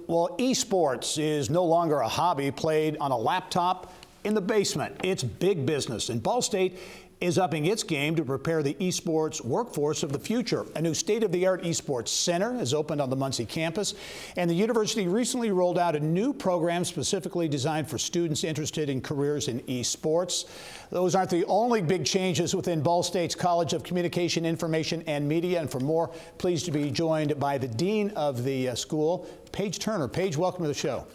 Well, esports is no longer a hobby played on a laptop in the basement. It's big business, and Ball State is upping its game to prepare the esports workforce of the future. A new state-of-the-art esports center has opened on the Muncie campus, and the university recently rolled out a new program specifically designed for students interested in careers in esports. Those aren't the only big changes within Ball State's College of Communication, Information, and Media. And for more, pleased to be joined by the dean of the school, Paaige Turner. Paaige, welcome to the show.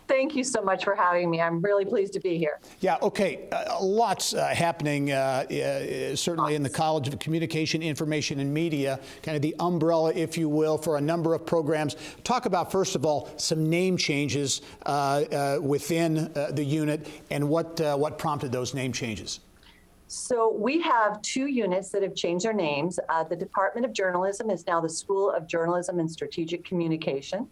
Thank you so much for having me. I'm really pleased to be here. Yeah, okay. Lots happening, certainly in the College of Communication, Information, and Media, kind of the umbrella, if you will, for a number of programs. Talk about, first of all, some name changes within the unit and what prompted those name changes. So we have two units that have changed their names. The Department of Journalism is now the School of Journalism and Strategic Communication.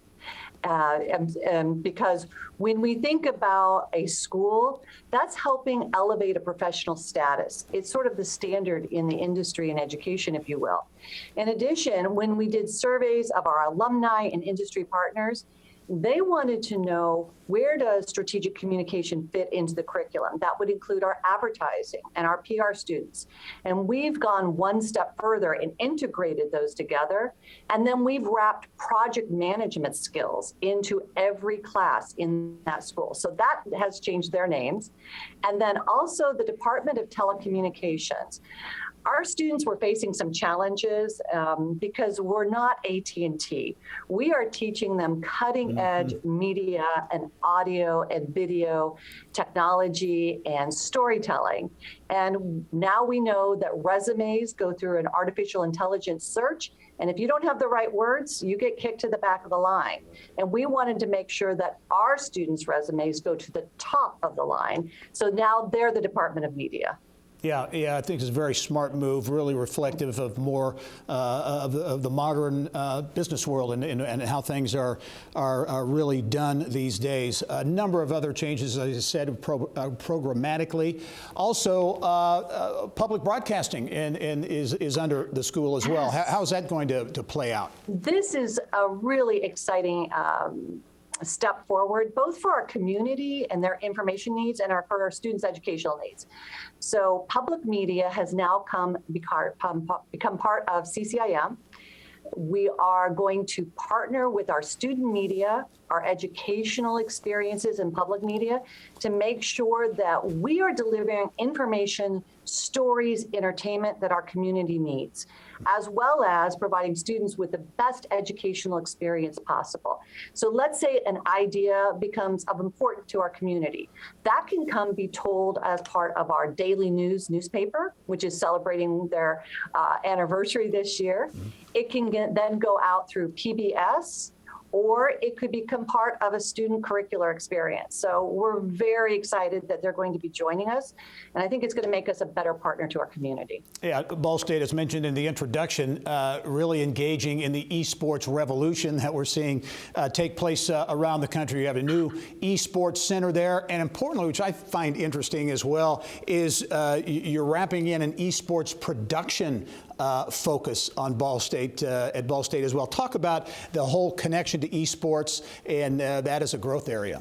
Because when we think about a school, that's helping elevate a professional status. It's sort of the standard in the industry and education, if you will. In addition, when we did surveys of our alumni and industry partners, they wanted to know, where does strategic communication fit into the curriculum? That would include our advertising and our PR students. And we've gone one step further and integrated those together. And then we've wrapped project management skills into every class in that school. So that has changed their names. And then also the Department of Telecommunications. Our students were facing some challenges because we're not AT&T. We are teaching them cutting-edge media and audio and video technology and storytelling. And now we know that resumes go through an artificial intelligence search, and if you don't have the right words, you get kicked to the back of the line. And we wanted to make sure that our students' resumes go to the top of the line. So now they're the Department of Media. Yeah, I think it's a very smart move, really reflective of more of the modern business world and how things are really done these days. A number of other changes, as I said, programmatically. Also, public broadcasting is under the school as well. How's that going to play out? This is a really exciting step forward, both for our community and their information needs and for our students' educational needs. So public media has now become part of CCIM. We are going to partner with our student media, our educational experiences in public media, to make sure that we are delivering information, stories, entertainment that our community needs, as well as providing students with the best educational experience possible. So let's say an idea becomes of importance to our community. That can be told as part of our daily newspaper, which is celebrating their anniversary this year. It can then go out through PBS, or it could become part of a student curricular experience. So we're very excited that they're going to be joining us, and I think it's going to make us a better partner to our community. Yeah, Ball State, as mentioned in the introduction, really engaging in the esports revolution that we're seeing take place around the country. You have a new esports center there, and importantly, which I find interesting as well, is you're wrapping in an esports production focus on Ball State, at Ball State as well. Talk about the whole connection to esports and that as a growth area.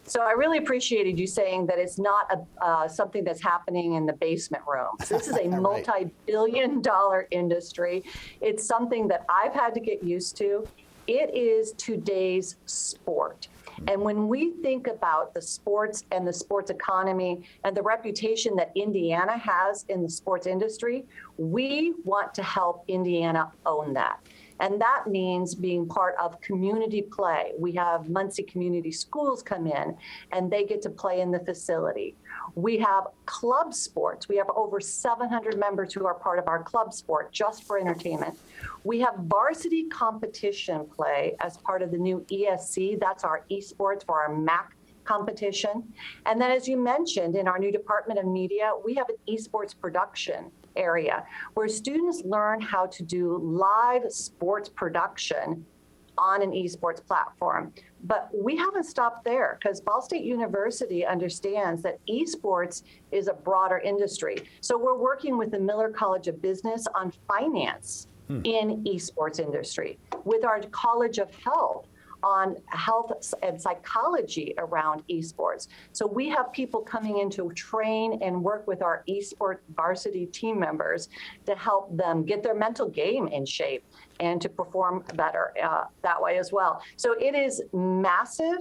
So I really appreciated you saying that it's not something that's happening in the basement room. So this is a multi-billion-dollar industry. It's something that I've had to get used to. It is today's sport. And when we think about the sports and the sports economy and the reputation that Indiana has in the sports industry, we want to help Indiana own that. And that means being part of community play. We have Muncie Community Schools come in, and they get to play in the facility. We have club sports. We have over 700 members who are part of our club sport just for entertainment. We have varsity competition play as part of the new ESC. That's our esports for our MAC competition. And then, as you mentioned, in our new Department of Media, we have an esports production area where students learn how to do live sports production on an esports platform. But we haven't stopped there, because Ball State University understands that esports is a broader industry. So we're working with the Miller College of Business on finance in esports industry, with our College of Health on health and psychology around esports. So we have people coming in to train and work with our esports varsity team members to help them get their mental game in shape and to perform better that way as well. So it is massive.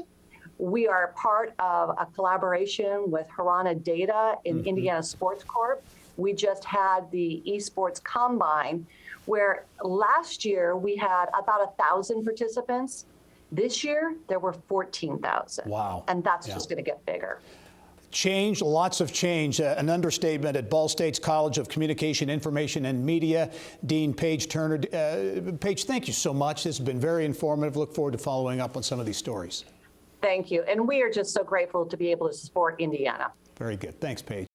We are part of a collaboration with Harana Data in Indiana Sports Corp. We just had the esports combine, where last year we had about 1,000 participants. This year there were 14,000. Wow. And that's just going to get bigger. Change, lots of change. An understatement at Ball State's College of Communication, Information, and Media. Dean Paaige Turner. Paaige, thank you so much. This has been very informative. Look forward to following up on some of these stories. Thank you. And we are just so grateful to be able to support Indiana. Very good. Thanks, Paaige.